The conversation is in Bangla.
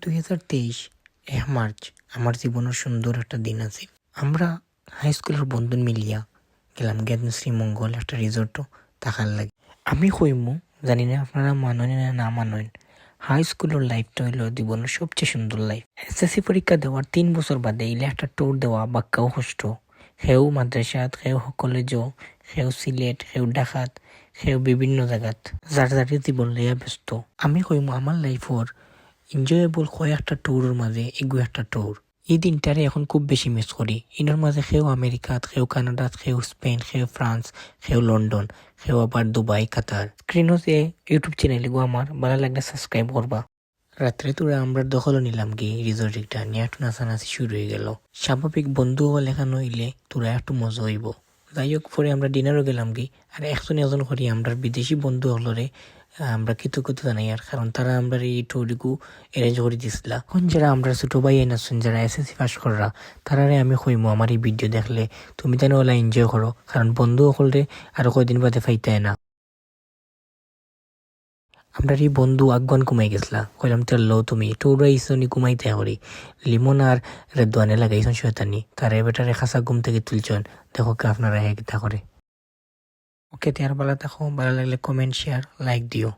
2023 মার্চ আমার জীবনের সুন্দর একটা দিন আছে। আমরা হাই স্কুলের বন্ধু মিলিয়া গেলাম জ্ঞান শ্রীমঙ্গল একটা রিসোর্টও থাকার লাগে। আমি কইমু জানি না আপনারা মানেন না মানেন, হাই স্কুলের লাইফটা হইলো জীবনের সবচেয়ে সুন্দর লাইফ। এসএসসি পরীক্ষা দেওয়ার 3 বছর বাদে ইলে একটা ট্যুর দেওয়া বাক্কাও কষ্ট। সেও মাদ্রাসাত, সেও কলেজও, সেও সিলেট, সেও ঢাকাত, সেও বিভিন্ন জায়গাত যার যার জীবন লইয়া ব্যস্ত। আমি কইমু আমার লাইফর এনজয়েবল কয়েকটা ট্যুরের মাঝে এগু একটা ট্যুর। এই দিনটারে এখন খুব বেশি মিস করি। ইনোর মাঝে সেও আমেরিকাত, সেও কানাডাত, সেও স্পেন, সেও ফ্রান্স, সেও লন্ডন, সেও আবার দুবাই, কাতার। স্ক্রিনও যে ইউটিউব চ্যানেল গো আমার ভালো লাগলে সাবস্ক্রাইব করবা। রাত্রে তোরা আমরা দখলও নিলাম কি রিসোর্টটা নিয়ে একটু নাচানাচি শুরু হয়ে গেল। স্বাভাবিক বন্ধু হল এখানে হইলে তোরা একটু মজা হইব। যাই হোক, পরে আমরা ডিনারও গেলাম কি, আর একজন করি আমরা বিদেশি বন্ধু হলরে আমরা কৃতজ্ঞতা জানাই। আর কারণ তারা আমরা এই টুরিকু অ্যারেঞ্জ করে দিছিলা। এখন যারা আমরা ছোট ভাই আছেন যারা এসএসসি পাস কররা, তারারে আমি কইমু আমার এই ভিডিও দেখলে তুমি জানো ওলা এনজয় করো, কারণ বন্ধু হলরে আরো কয়দিন বাদে ফাইতায় না। আমরা এই বন্ধু আগুয়ান কুমাই গেছলা, কইলাম চললো তুমি টুরা ইসনি কুমাইতে করি লিমন আর রেদওয়ানে লাগাইছন শয়তানি, তারে বেটারে খাসা ঘুম থেকে তুলছন। দেখো কে আপনারা হেকিতা করে। ওকে, তার ভালো থাকো, ভালো লাগলে কমেন্ট শেয়ার লাইক দিও।